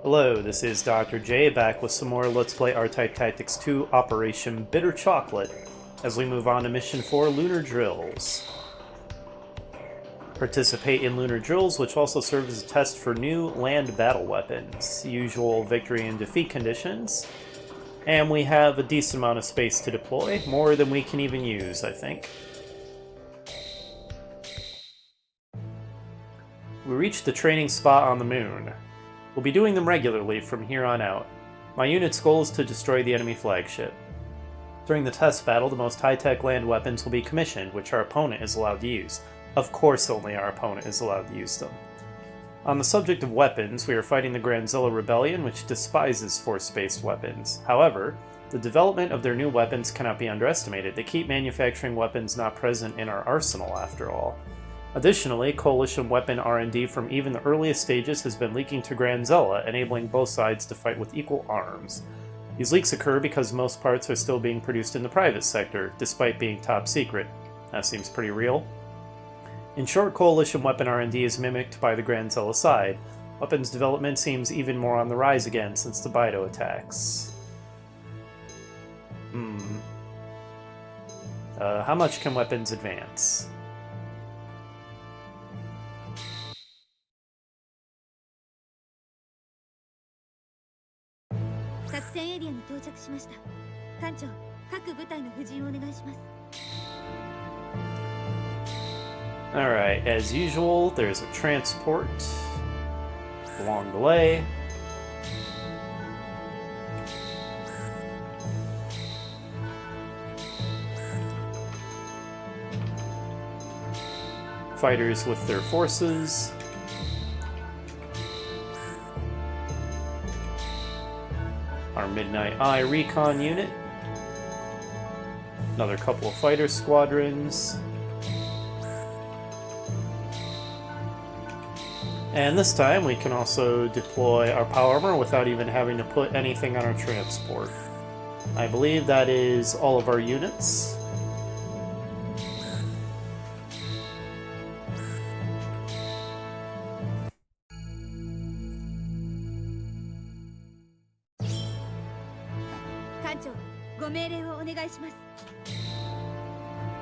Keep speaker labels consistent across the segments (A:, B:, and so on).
A: Hello, this is Dr. J back with some more Let's Play R-Type Tactics 2 Operation Bitter Chocolate as we move on to Mission 4 Lunar Drills. Participate in lunar drills, which also serve as a test for new land battle weapons, usual victory and defeat conditions, and we have a decent amount of space to deploy, more than we can even use, I think. We reached the training spot on the moon. We'll be doing them regularly from here on out. My unit's goal is to destroy the enemy flagship. During the test battle, the most high-tech land weapons will be commissioned, which our opponent is allowed to use. Of course only our opponent is allowed to use them. On the subject of weapons, we are fighting the Granzilla Rebellion, which despises force-based weapons. However, the development of their new weapons cannot be underestimated. They keep manufacturing weapons not present in our arsenal, after all. Additionally, Coalition weapon R&D from even the earliest stages has been leaking to Granzilla, enabling both sides to fight with equal arms. These leaks occur because most parts are still being produced in the private sector, despite being top secret. That seems pretty real. In short, Coalition weapon R&D is mimicked by the Granzilla side. Weapons development seems even more on the rise again since the Bido attacks. How much can weapons advance? Alright, as usual, there's a transport. Long delay. Fighters with their forces. Our Midnight Eye recon unit. Another couple of fighter squadrons. And this time we can also deploy our power armor without even having to put anything on our transport. I believe that is all of our units.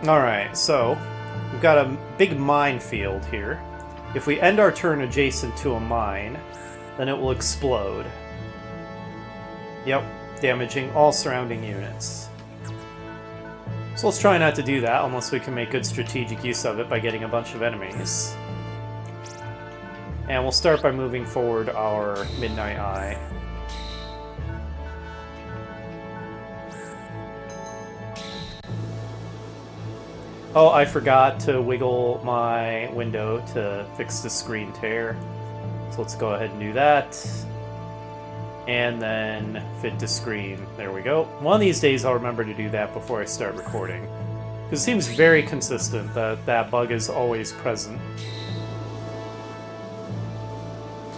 A: Alright, so we've got a big minefield here. If we end our turn adjacent to a mine, then it will explode. Yep, damaging all surrounding units. So let's try not to do that unless we can make good strategic use of it by getting a bunch of enemies. And we'll start by moving forward our Midnight Eye. Oh, I forgot to wiggle my window to fix the screen tear. So let's go ahead and do that. And then fit to screen. There we go. One of these days I'll remember to do that before I start recording. Because it seems very consistent that that bug is always present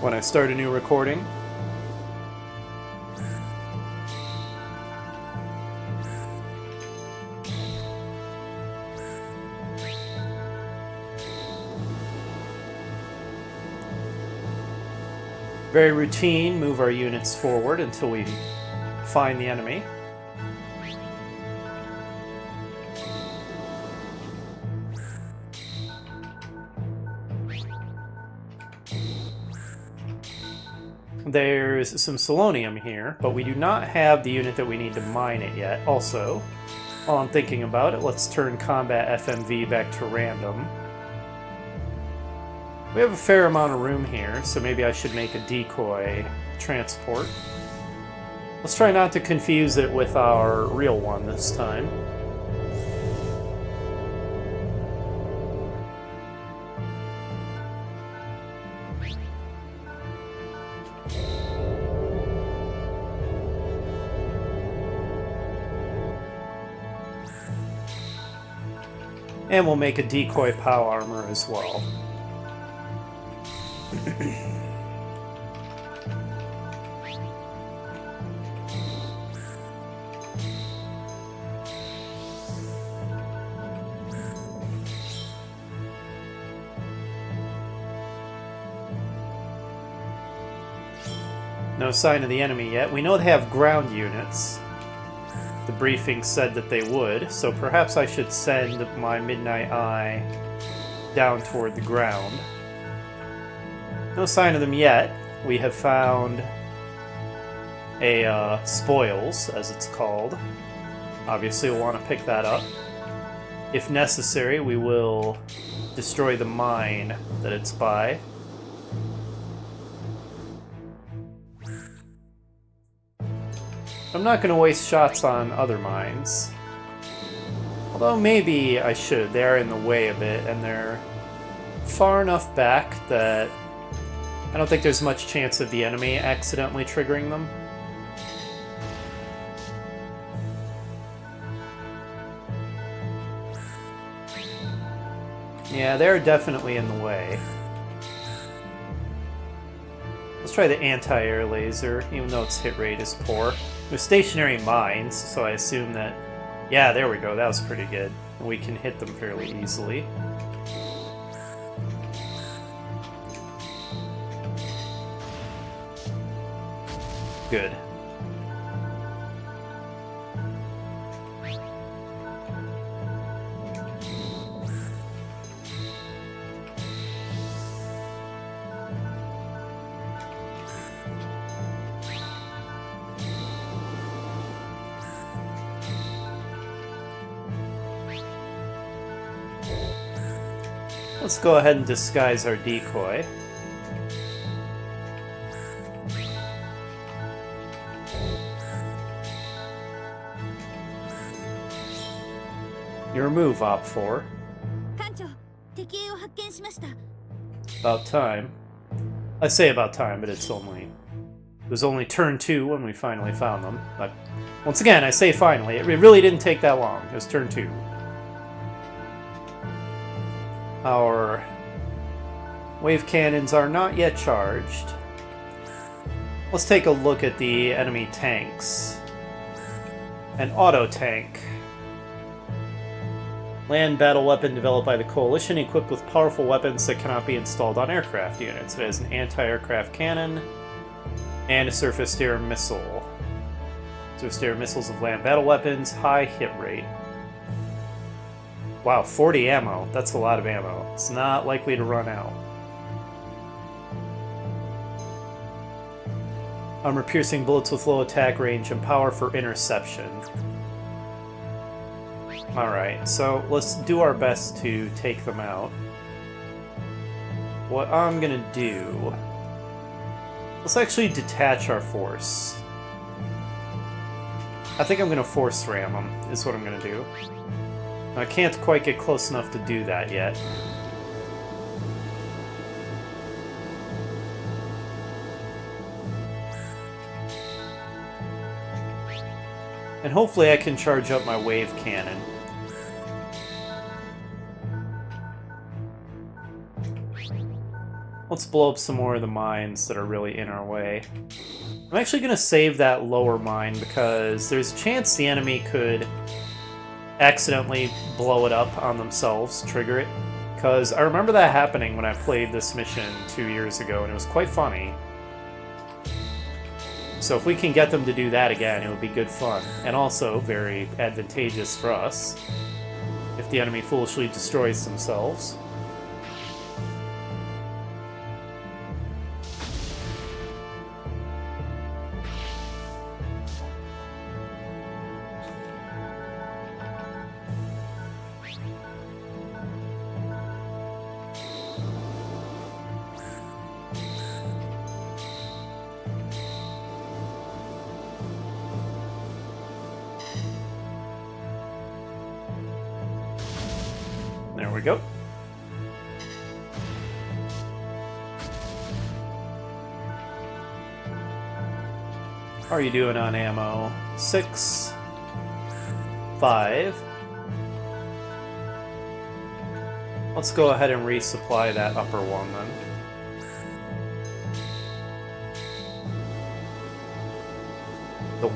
A: when I start a new recording. Very routine, move our units forward until we find the enemy. There's some selenium here, but we do not have the unit that we need to mine it yet. Also, while I'm thinking about it, let's turn combat FMV back to random. We have a fair amount of room here, so maybe I should make a decoy transport. Let's try not to confuse it with our real one this time. And we'll make a decoy POW armor as well. No sign of the enemy yet. We know they have ground units. The briefing said that they would, so perhaps I should send my Midnight Eye down toward the ground. No sign of them yet. We have found a spoils, as it's called. Obviously we'll want to pick that up. If necessary, we will destroy the mine that it's by. I'm not going to waste shots on other mines. Although maybe I should. They are in the way a bit, and they're far enough back that I don't think there's much chance of the enemy accidentally triggering them. Yeah, they're definitely in the way. Let's try the anti-air laser, even though its hit rate is poor. They're stationary mines, so I assume that... Yeah, there we go, that was pretty good. We can hit them fairly easily. Good. Let's go ahead and disguise our decoy. Your move, Op 4. About time. I say about time, but it was only turn 2 when we finally found them. But once again, I say finally. It really didn't take that long. It was turn 2. Our wave cannons are not yet charged. Let's take a look at the enemy tanks. An auto tank. Land battle weapon developed by the Coalition, equipped with powerful weapons that cannot be installed on aircraft units. It has an anti-aircraft cannon and a surface-to-air missile. Surface-to-air missiles of land battle weapons, high hit rate. Wow, 40 ammo. That's a lot of ammo. It's not likely to run out. Armor-piercing bullets with low attack range and power for interception. Alright, so let's do our best to take them out. What I'm gonna do... Let's actually detach our force. I think I'm gonna force ram them, is what I'm gonna do. I can't quite get close enough to do that yet. And hopefully I can charge up my wave cannon. Let's blow up some more of the mines that are really in our way. I'm actually going to save that lower mine because there's a chance the enemy could accidentally blow it up on themselves, trigger it. Because I remember that happening when I played this mission 2 years ago, and it was quite funny. So if we can get them to do that again, it would be good fun. And also very advantageous for us if the enemy foolishly destroys themselves. There we go. How are you doing on ammo? 6, 5. Let's go ahead and resupply that upper one then. Donk.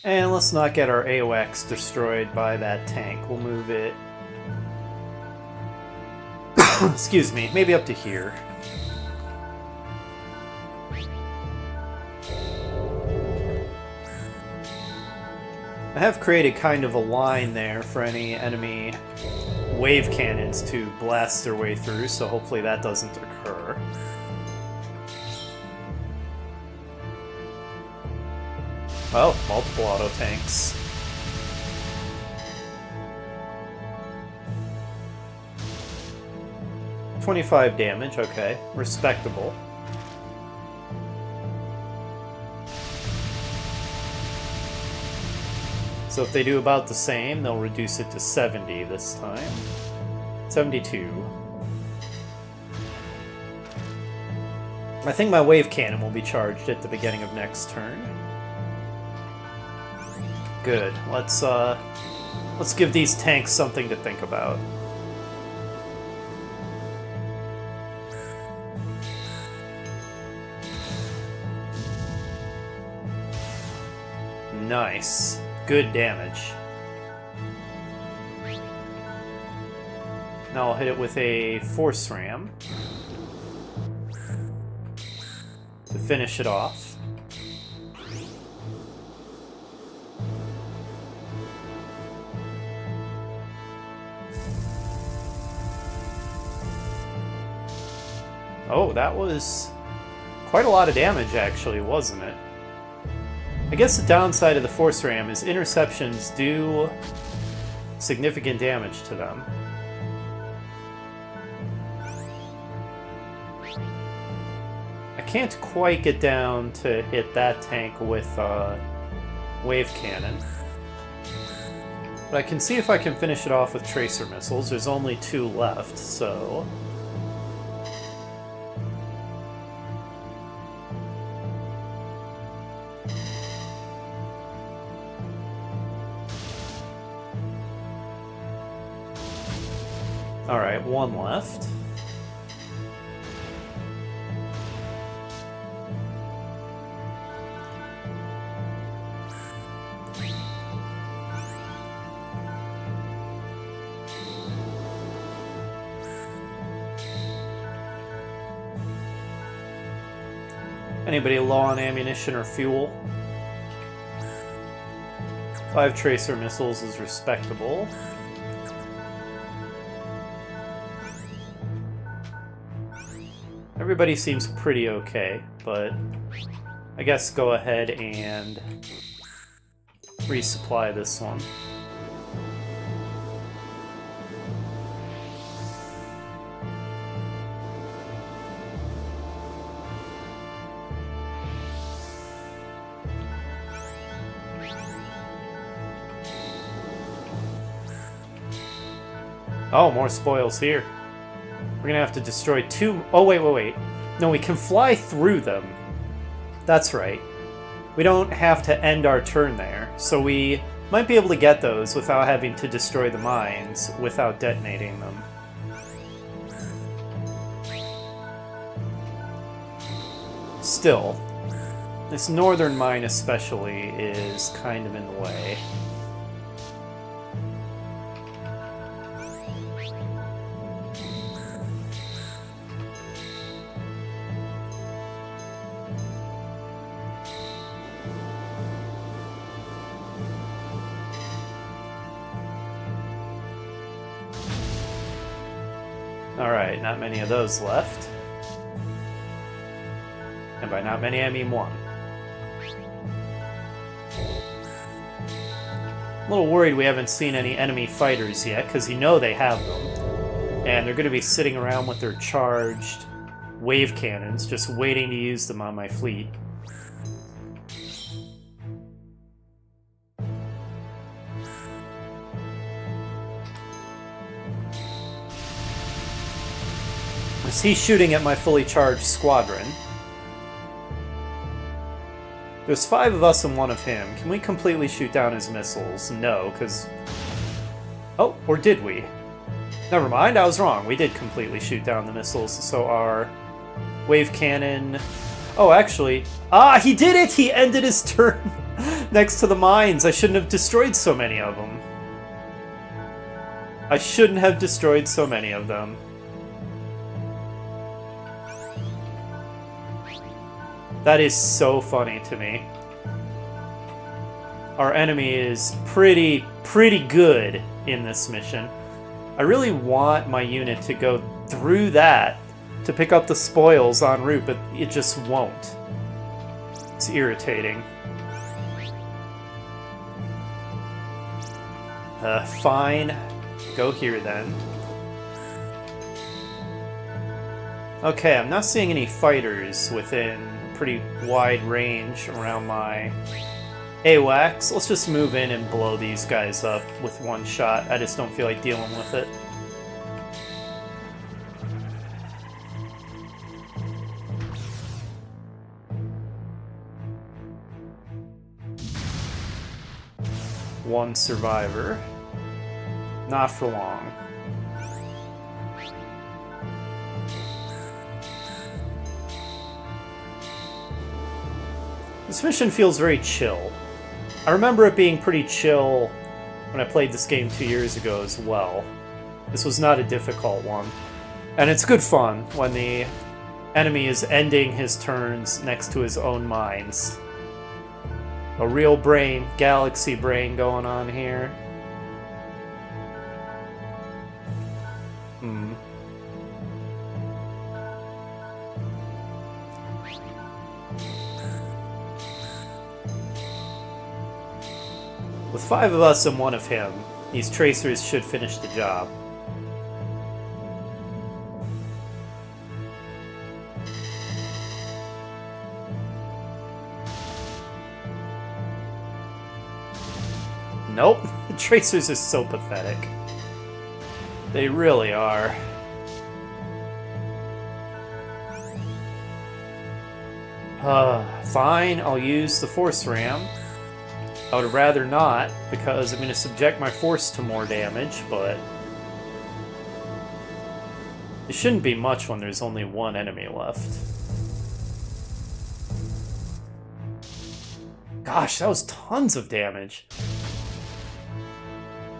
A: And let's not get our AOX destroyed by that tank. We'll move it... excuse me, maybe up to here. I have created kind of a line there for any enemy wave cannons to blast their way through, so hopefully that doesn't occur. Oh, multiple auto tanks. $25 damage, okay. Respectable. So if they do about the same, they'll reduce it to 70 this time. 72. I think my wave cannon will be charged at the beginning of next turn. Good. Let's give these tanks something to think about. Nice. Good damage. Now I'll hit it with a force ram to finish it off. Oh, that was quite a lot of damage, actually, wasn't it? I guess the downside of the force ram is interceptions do significant damage to them. I can't quite get down to hit that tank with wave cannon. But I can see if I can finish it off with tracer missiles. There's only 2 left, so... Alright, 1 left. Anybody low on ammunition or fuel? 5 tracer missiles is respectable. Everybody seems pretty okay, but I guess go ahead and resupply this one. Oh, more spoils here. We're gonna have to destroy 2... Oh, wait. No, we can fly through them. That's right. We don't have to end our turn there, so we might be able to get those without having to destroy the mines, without detonating them. Still, this northern mine especially is kind of in the way. Alright, not many of those left. And by not many, I mean 1. A little worried we haven't seen any enemy fighters yet, because you know they have them. And they're going to be sitting around with their charged wave cannons, just waiting to use them on my fleet. Is he shooting at my fully charged squadron? There's 5 of us and 1 of him. Can we completely shoot down his missiles? No, because... Oh, or did we? Never mind, I was wrong. We did completely shoot down the missiles, so our wave cannon... Oh, actually... Ah, he did it! He ended his turn Next to the mines. I shouldn't have destroyed so many of them. I shouldn't have destroyed so many of them. That is so funny to me. Our enemy is pretty good in this mission. I really want my unit to go through that to pick up the spoils en route, but it just won't. It's irritating. Fine. Go here then. Okay, I'm not seeing any fighters within pretty wide range around my AWACS. Let's just move in and blow these guys up with one shot. I just don't feel like dealing with it. One survivor. Not for long. This mission feels very chill. I remember it being pretty chill when I played this game 2 years ago as well. This was not a difficult one. And it's good fun when the enemy is ending his turns next to his own mines. A real brain, galaxy brain going on here. With 5 of us and 1 of him, these tracers should finish the job. Nope, the tracers are so pathetic. They really are. Fine, I'll use the force ram. I would rather not, because I'm going to subject my force to more damage, but it shouldn't be much when there's only 1 enemy left. Gosh, that was tons of damage.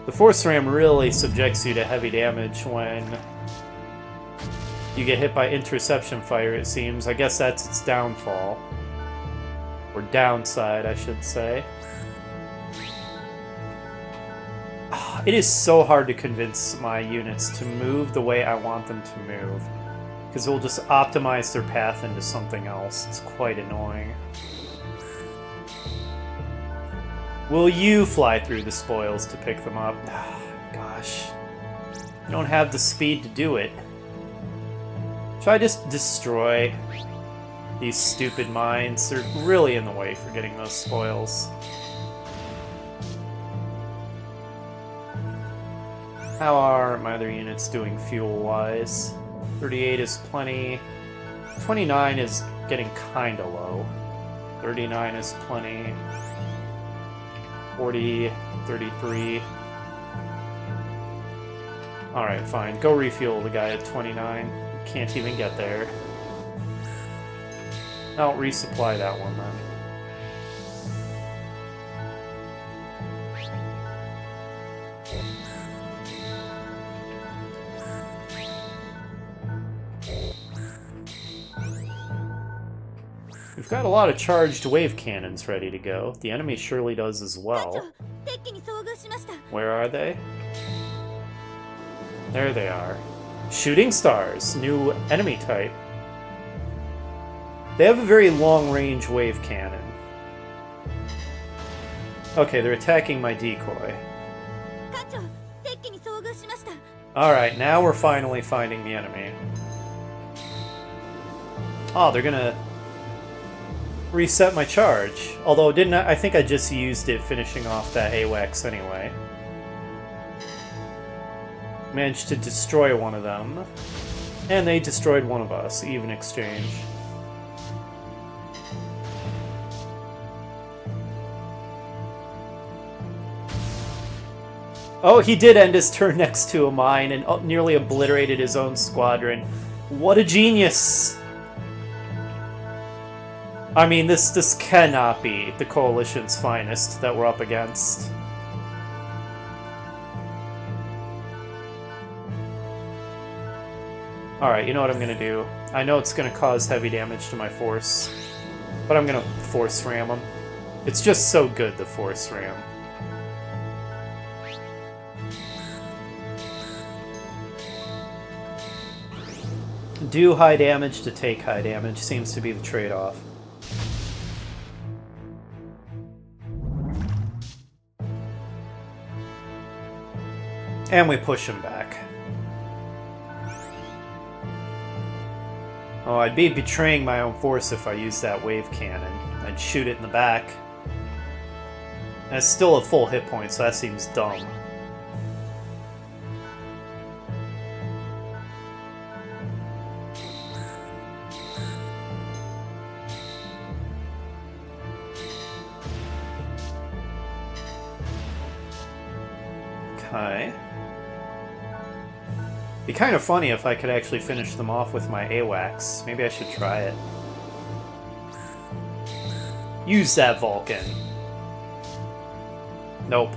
A: The force ram really subjects you to heavy damage when you get hit by interception fire, it seems. I guess that's its downfall. Or downside, I should say. It is so hard to convince my units to move the way I want them to move, because it will just optimize their path into something else. It's quite annoying. Will you fly through the spoils to pick them up? Gosh. I don't have the speed to do it. Should I just destroy these stupid mines? They're really in the way for getting those spoils. How are my other units doing fuel-wise? 38 is plenty. 29 is getting kinda low. 39 is plenty. 40, 33. Alright, fine. Go refuel the guy at 29. Can't even get there. I'll resupply that one then. We've got a lot of charged wave cannons ready to go. The enemy surely does as well. Where are they? There they are. Shooting stars, new enemy type. They have a very long-range wave cannon. Okay, they're attacking my decoy. Alright, now we're finally finding the enemy. Oh, they're gonna reset my charge. Although, I think I just used it finishing off that AWACS anyway. Managed to destroy one of them. And they destroyed one of us. Even exchange. Oh, he did end his turn next to a mine and nearly obliterated his own squadron. What a genius! I mean, this cannot be the Coalition's finest that we're up against. Alright, you know what I'm gonna do? I know it's gonna cause heavy damage to my force, but I'm gonna force ram them. It's just so good, the force ram. Do high damage to take high damage seems to be the trade-off. And we push him back. Oh, I'd be betraying my own force if I used that wave cannon. I'd shoot it in the back. And it's still a full hit point, so that seems dumb. Okay. Be kind of funny if I could actually finish them off with my AWACS. Maybe I should try it. Use that Vulcan. Nope.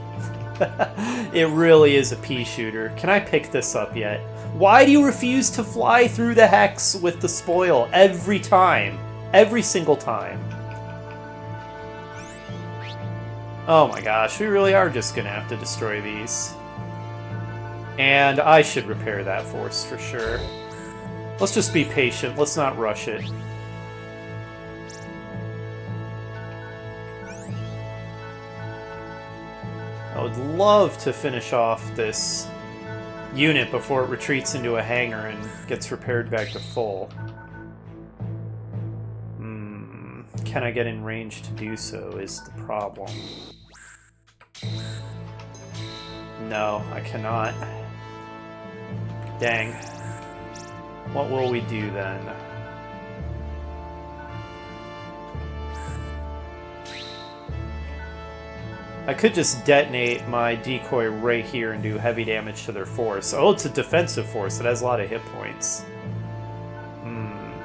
A: It really is a pea shooter. Can I pick this up yet? Why do you refuse to fly through the hex with the spoil every time? Every single time. Oh my gosh, we really are just gonna have to destroy these. And I should repair that force for sure. Let's just be patient. Let's not rush it. I would love to finish off this unit before it retreats into a hangar and gets repaired back to full. Can I get in range to do so is the problem. No, I cannot. Dang. What will we do then? I could just detonate my decoy right here and do heavy damage to their force. Oh, it's a defensive force. It has a lot of hit points.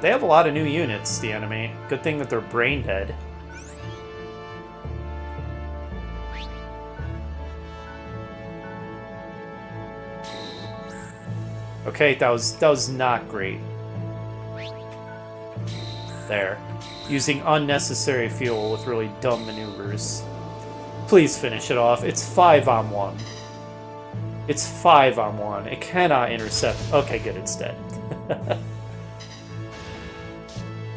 A: They have a lot of new units, the enemy. Good thing that they're brain dead. Okay, that was not great. There. Using unnecessary fuel with really dumb maneuvers. Please finish it off. It's 5-on-1. It's 5-on-1. It cannot intercept. Okay, good, it's dead.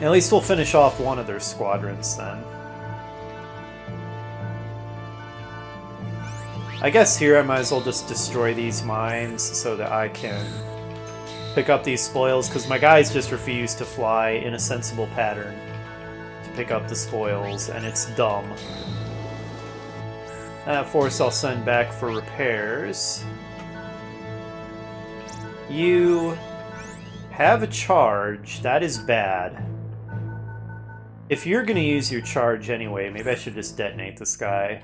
A: At least we'll finish off one of their squadrons then. I guess here I might as well just destroy these mines so that I can pick up these spoils, because my guys just refuse to fly in a sensible pattern to pick up the spoils, and it's dumb. That force I'll send back for repairs. You have a charge. That is bad. If you're going to use your charge anyway, maybe I should just detonate this guy.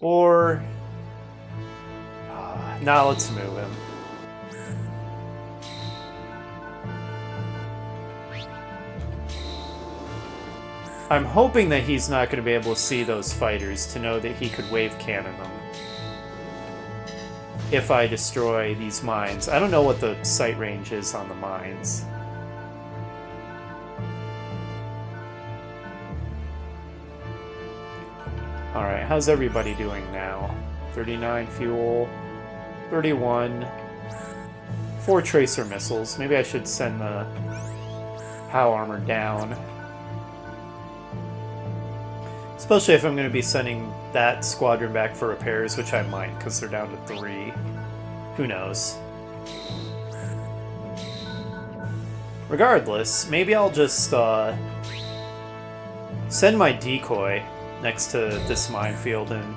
A: Or... now let's move him. I'm hoping that he's not going to be able to see those fighters to know that he could wave cannon them. If I destroy these mines. I don't know what the sight range is on the mines. Alright, how's everybody doing now? 39 fuel, 31, 4 tracer missiles. Maybe I should send the POW armor down. Especially if I'm going to be sending that squadron back for repairs, which I might, because they're down to 3. Who knows? Regardless, maybe I'll just send my decoy next to this minefield and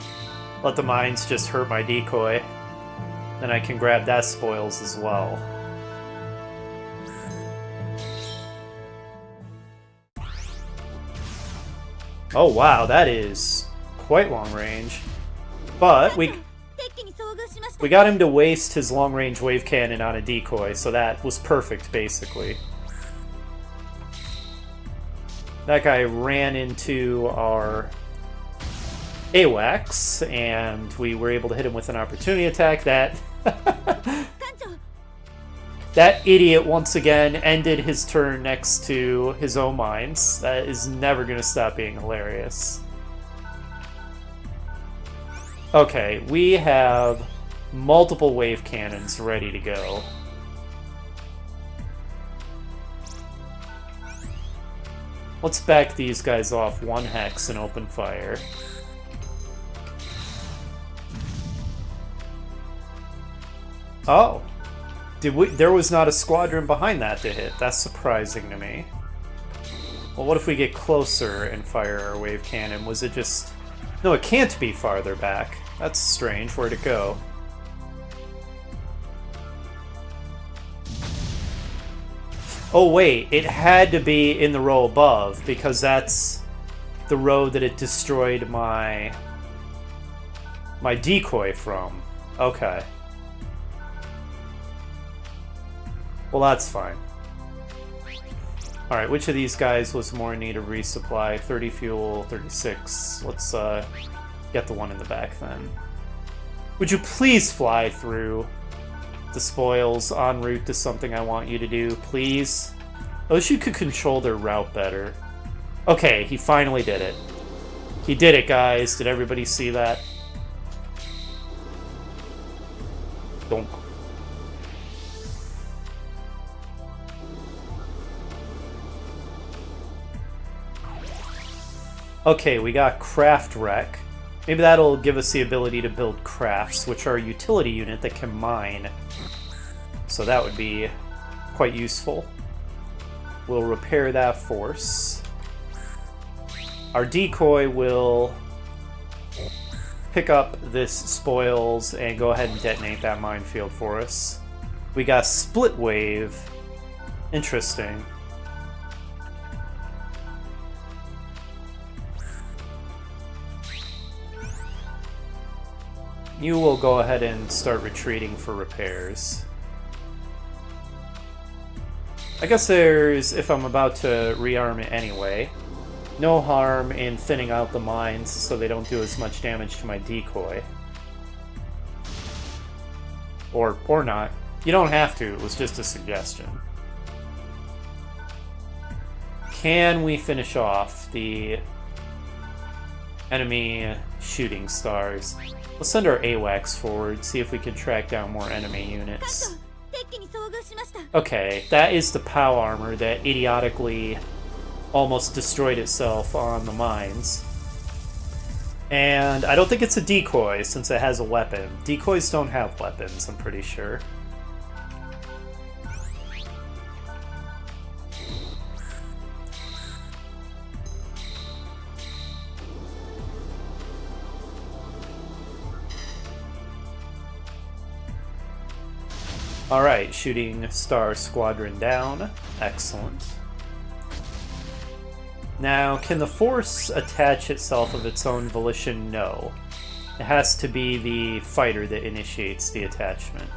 A: let the mines just hurt my decoy. Then I can grab that spoils as well. Oh wow, that is quite long range. But we got him to waste his long-range wave cannon on a decoy, so that was perfect, basically. That guy ran into our AWACS, and we were able to hit him with an opportunity attack. That that idiot once again ended his turn next to his own mines. That is never going to stop being hilarious. Okay, we have multiple wave cannons ready to go. Let's back these guys off 1 hex and open fire. Oh. There was not a squadron behind that to hit. That's surprising to me. Well, what if we get closer and fire our wave cannon? Was it just... No, it can't be farther back. That's strange. Where'd it go? Oh, wait. It had to be in the row above, because that's the row that it destroyed my decoy from. Okay. Well, that's fine. Alright, which of these guys was more in need of resupply? 30 fuel, 36. Let's get the one in the back then. Would you please fly through the spoils en route to something I want you to do, please? I wish you could control their route better. Okay, he finally did it. He did it, guys. Did everybody see that? Don't. Okay, we got Craft Wreck. Maybe that'll give us the ability to build crafts, which are a utility unit that can mine. So that would be quite useful. We'll repair that force. Our decoy will pick up this spoils and go ahead and detonate that minefield for us. We got Split Wave. Interesting. You will go ahead and start retreating for repairs. I guess there's, if I'm about to rearm it anyway, no harm in thinning out the mines so they don't do as much damage to my decoy. Or not. You don't have to, it was just a suggestion. Can we finish off the enemy shooting stars? Let's send our AWACS forward, see if we can track down more enemy units. Okay, that is the POW armor that idiotically almost destroyed itself on the mines. And I don't think it's a decoy, since it has a weapon. Decoys don't have weapons, I'm pretty sure. Alright, shooting star squadron down. Excellent. Now, can the force attach itself of its own volition? No. It has to be the fighter that initiates the attachment.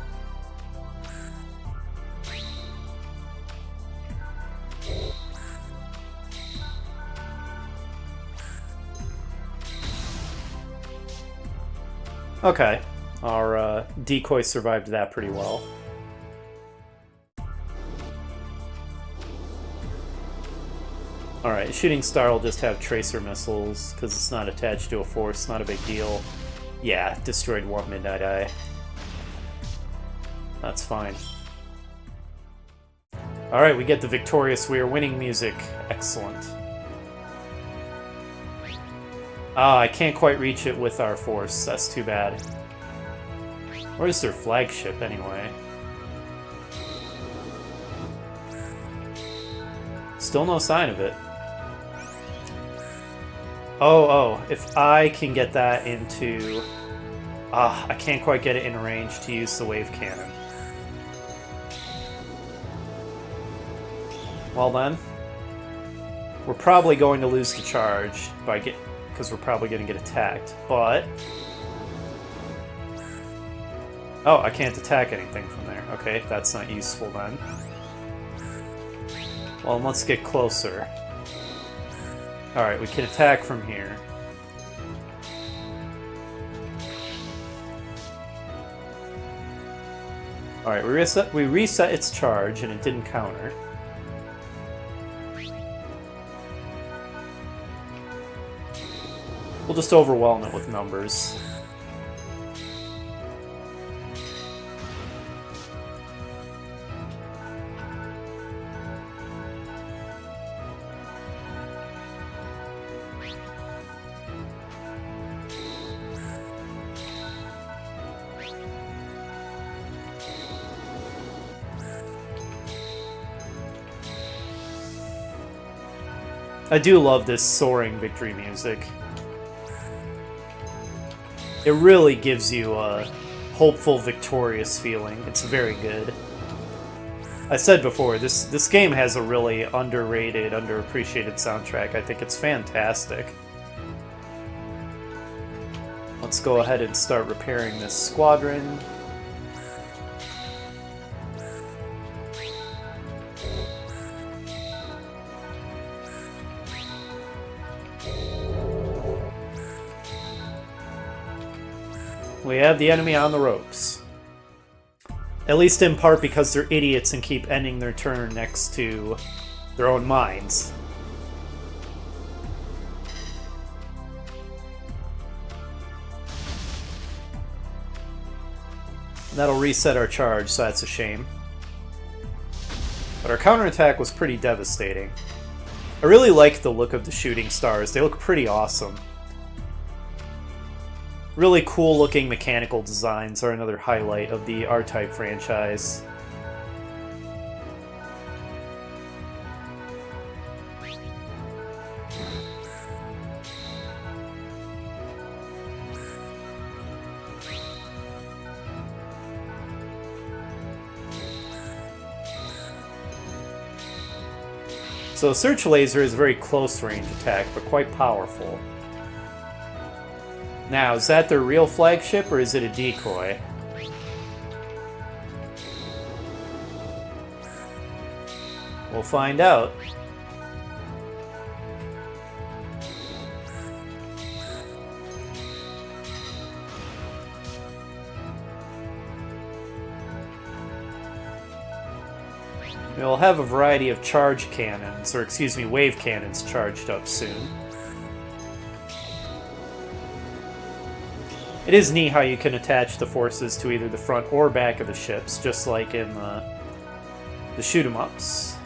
A: Okay, our decoy survived that pretty well. Alright, shooting star will just have tracer missiles, because it's not attached to a force, not a big deal. Yeah, destroyed one Midnight Eye. That's fine. Alright, we get the victorious We Are Winning music. Excellent. Ah, I can't quite reach it with our force. That's too bad. Where's their flagship, anyway? Still no sign of it. Oh, if I can get that into... I can't quite get it in range to use the wave cannon. Well then, we're probably going to lose the charge because we're probably going to get attacked, but... Oh, I can't attack anything from there. Okay, that's not useful then. Well, let's get closer. Alright, we can attack from here. Alright, we reset its charge, and it didn't counter. We'll just overwhelm it with numbers. I do love this soaring victory music. It really gives you a hopeful, victorious feeling. It's very good. I said before, this game has a really underrated, underappreciated soundtrack. I think it's fantastic. Let's go ahead and start repairing this squadron. We have the enemy on the ropes. At least in part because they're idiots and keep ending their turn next to their own mines. That'll reset our charge, so that's a shame. But our counterattack was pretty devastating. I really like the look of the shooting stars. They look pretty awesome. Really cool looking mechanical designs are another highlight of the R-Type franchise. So Search Laser is a very close range attack, but quite powerful. Now, is that their real flagship, or is it a decoy? We'll find out. We'll have a variety of charge cannons, or excuse me, wave cannons charged up soon. It is neat how you can attach the forces to either the front or back of the ships, just like in the shoot-'em-ups.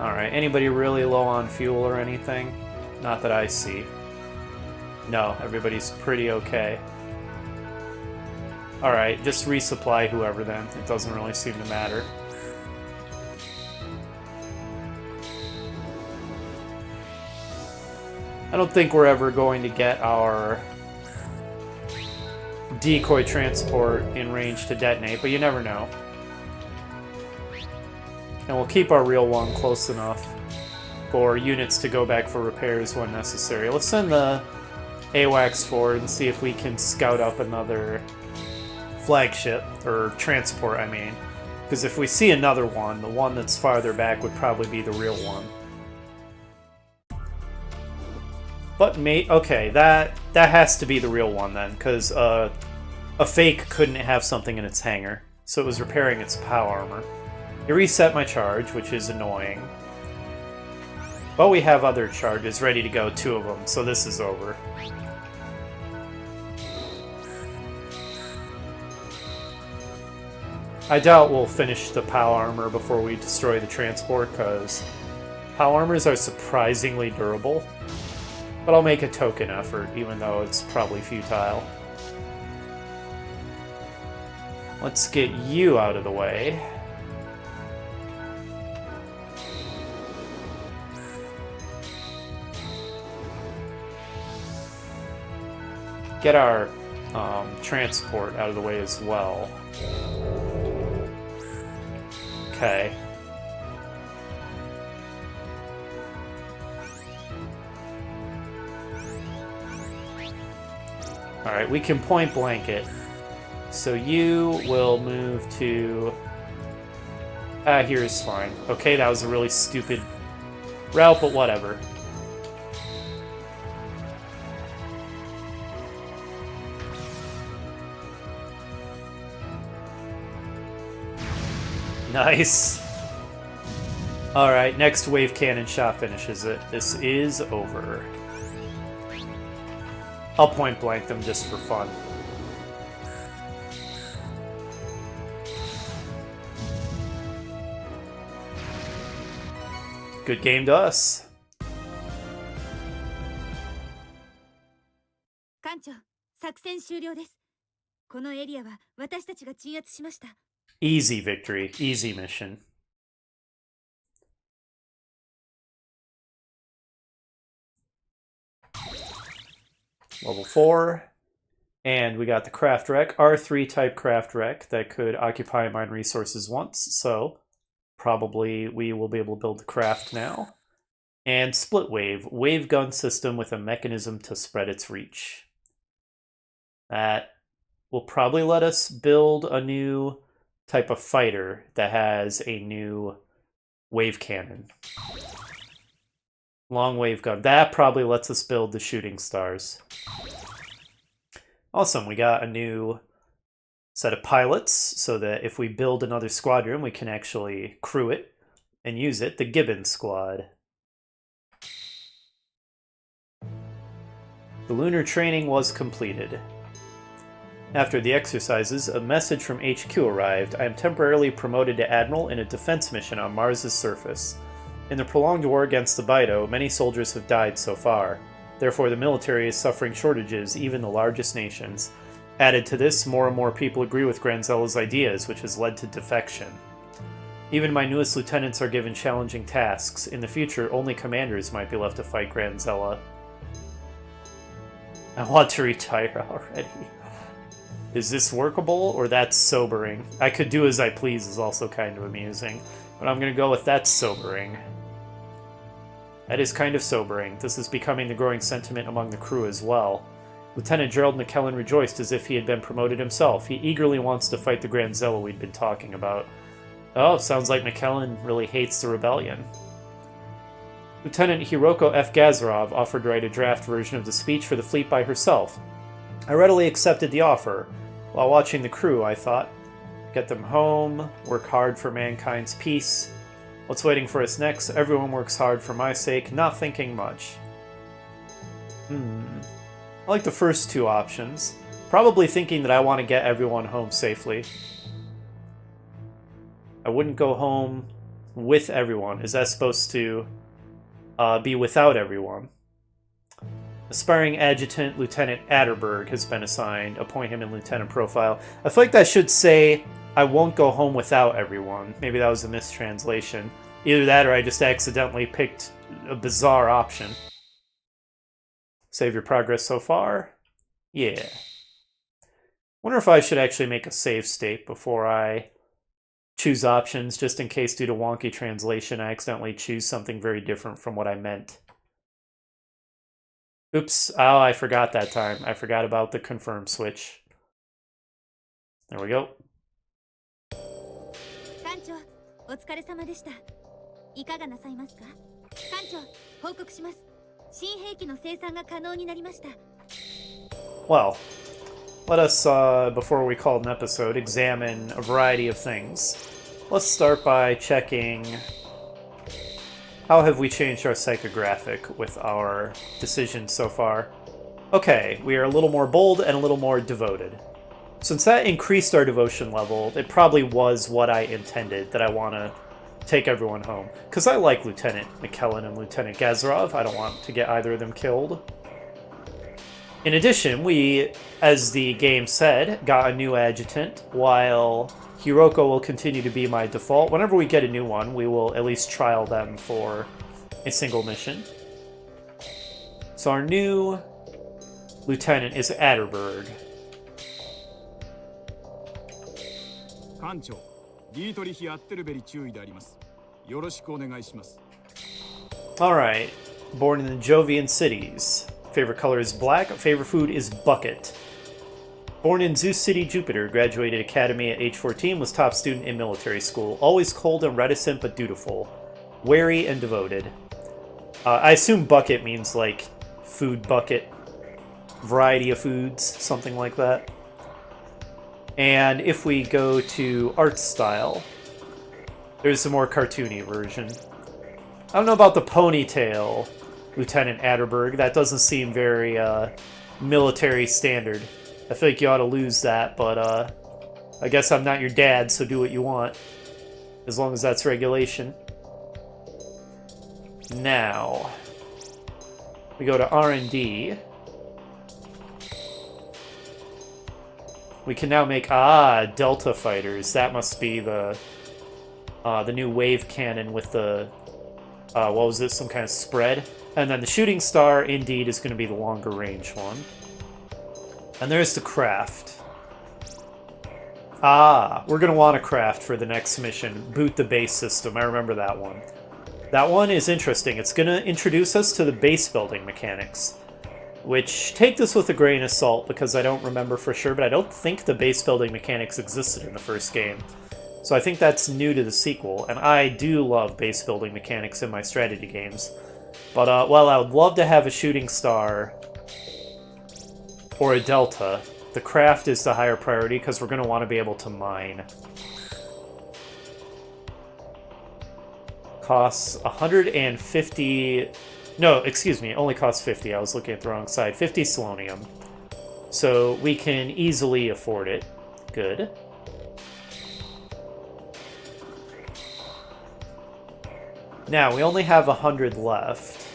A: Alright, anybody really low on fuel or anything? Not that I see. No, everybody's pretty okay. Alright, just resupply whoever then. It doesn't really seem to matter. I don't think we're ever going to get our decoy transport in range to detonate, but you never know. And we'll keep our real one close enough for units to go back for repairs when necessary. Let's send the AWACS forward and see if we can scout up another flagship, or transport, I mean. Because if we see another one, the one that's farther back would probably be the real one. But okay, that has to be the real one then, because a fake couldn't have something in its hangar, so it was repairing its POW armor. It reset my charge, which is annoying. But we have other charges ready to go, 2 of them, so this is over. I doubt we'll finish the POW armor before we destroy the transport, because POW armors are surprisingly durable. But I'll make a token effort, even though it's probably futile. Let's get you out of the way. Get our transport out of the way as well. Okay. Alright, we can point blank it. So you will move to... here's fine. Okay, that was a really stupid route, but whatever. Nice. Alright, next wave cannon shot finishes it. This is over. I'll point blank them just for fun. Good game to us.
B: 艦長、作戦終了です。このエリアは私たちが鎮圧しました。
A: Easy victory, easy mission. Level 4. And we got the craft wreck, R3 type craft wreck that could occupy mine resources once, so probably we will be able to build the craft now. And split wave gun system with a mechanism to spread its reach. That will probably let us build a new type of fighter that has a new wave cannon. Long wave gun. That probably lets us build the shooting stars. Awesome, we got a new set of pilots so that if we build another squadron, we can actually crew it and use it. The Gibbon Squad. The lunar training was completed. After the exercises, a message from HQ arrived. I am temporarily promoted to Admiral in a defense mission on Mars' surface. In the prolonged war against the Bido, many soldiers have died so far. Therefore, the military is suffering shortages, even the largest nations. Added to this, more and more people agree with Granzella's ideas, which has led to defection. Even my newest lieutenants are given challenging tasks. In the future, only commanders might be left to fight Granzella. I want to retire already. Is this workable, or that's sobering? I could do as I please is also kind of amusing, but I'm gonna go with that's sobering. That is kind of sobering. This is becoming the growing sentiment among the crew as well. Lieutenant Gerald McKellen rejoiced as if he had been promoted himself. He eagerly wants to fight the Granzella we'd been talking about. Oh, sounds like McKellen really hates the rebellion. Lieutenant Hiroko F. Gazarov offered to write a draft version of the speech for the fleet by herself. I readily accepted the offer. While watching the crew, I thought, get them home, work hard for mankind's peace. What's waiting for us next? Everyone works hard for my sake, not thinking much. I like the first two options. Probably thinking that I want to get everyone home safely. I wouldn't go home with everyone. Is that supposed to be without everyone? Aspiring Adjutant Lieutenant Atterberg has been assigned. Appoint him in Lieutenant profile. I feel like that should say, I won't go home without everyone. Maybe that was a mistranslation. Either that or I just accidentally picked a bizarre option. Save your progress so far? Yeah. Wonder if I should actually make a save state before I choose options, just in case due to wonky translation I accidentally choose something very different from what I meant. Oops. Oh, I forgot that time. I forgot about the confirm switch. There we go.
B: 艦長、お疲れ様でした。いかがなさいますか？艦長、報告します。新兵器の生産が可能になりました。
A: Well, let us, before we call it an episode, examine a variety of things. Let's start by checking how have we changed our psychographic with our decisions so far. Okay, we are a little more bold and a little more devoted. Since that increased our devotion level, it probably was what I intended, that I want to take everyone home. Because I like Lieutenant McKellen and Lieutenant Gazarov. I don't want to get either of them killed. In addition, we, as the game said, got a new adjutant, while Hiroko will continue to be my default. Whenever we get a new one, we will at least trial them for a single mission. So our new lieutenant is Atterberg.
C: 艦長、ディートリヒ・アッテルベリ注意であります。よろしくお願いします。
A: Alright. Born in the Jovian cities. Favorite color is black. Favorite food is bucket. Born in Zeus City, Jupiter. Graduated academy at age 14. Was top student in military school. Always cold and reticent but dutiful. Wary and devoted. I assume bucket means like food bucket, variety of foods, something like that. And if we go to art style, there's a more cartoony version. I don't know about the ponytail, Lieutenant Atterberg. That doesn't seem very military standard. I feel like you ought to lose that, but I guess I'm not your dad, so do what you want. As long as that's regulation. Now, we go to R&D. We can now make, Delta fighters. That must be the new wave cannon with the, what was this, some kind of spread? And then the shooting star, indeed, is going to be the longer range one. And there's the craft. We're going to want a craft for the next mission. Boot the base system. I remember that one. That one is interesting. It's going to introduce us to the base building mechanics. Which, take this with a grain of salt, because I don't remember for sure, but I don't think the base building mechanics existed in the first game. So I think that's new to the sequel, and I do love base building mechanics in my strategy games. But, while I would love to have a shooting star or a delta, the craft is the higher priority, because we're going to want to be able to mine. Costs 150... No, excuse me, it only costs 50. I was looking at the wrong side. 50 selenium. So we can easily afford it. Good. Now, we only have 100 left.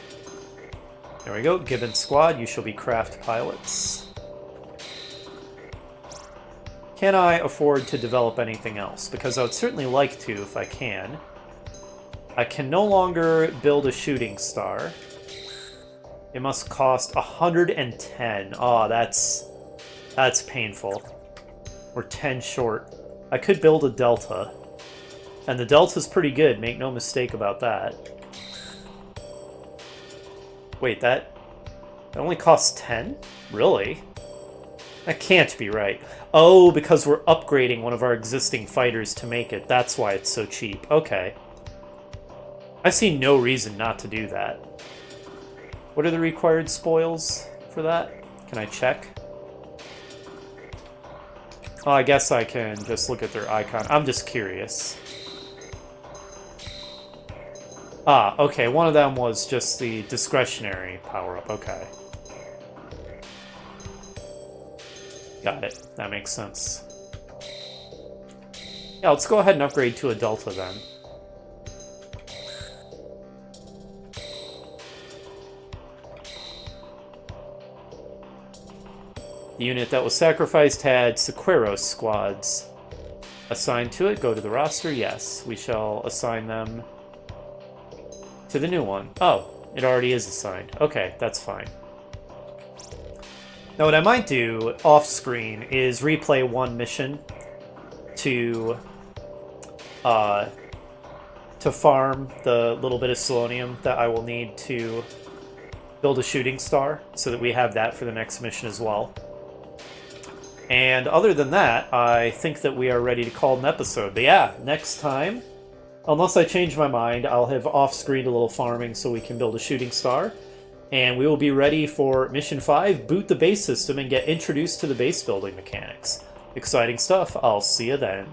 A: There we go. Gibbon Squad, you shall be craft pilots. Can I afford to develop anything else? Because I would certainly like to if I can. I can no longer build a shooting star. It must cost 110. Oh, that's painful. We're 10 short. I could build a delta. And the delta's pretty good, make no mistake about that. Wait, that only costs 10? Really? That can't be right. Oh, because we're upgrading one of our existing fighters to make it. That's why it's so cheap. Okay. I see no reason not to do that. What are the required spoils for that? Can I check? Oh, I guess I can just look at their icon. I'm just curious. Okay, one of them was just the discretionary power-up. Okay. Got it. That makes sense. Yeah, let's go ahead and upgrade to a Delta then. The unit that was sacrificed had Sequeros squads assigned to it. Go to the roster. Yes, we shall assign them to the new one. Oh, it already is assigned. Okay, that's fine. Now what I might do off-screen is replay one mission to farm the little bit of selenium that I will need to build a shooting star, so that we have that for the next mission as well. And other than that, I think that we are ready to call an episode. But yeah, next time, unless I change my mind, I'll have off-screened a little farming so we can build a shooting star. And we will be ready for Mission 5, boot the base system, and get introduced to the base building mechanics. Exciting stuff. I'll see you then.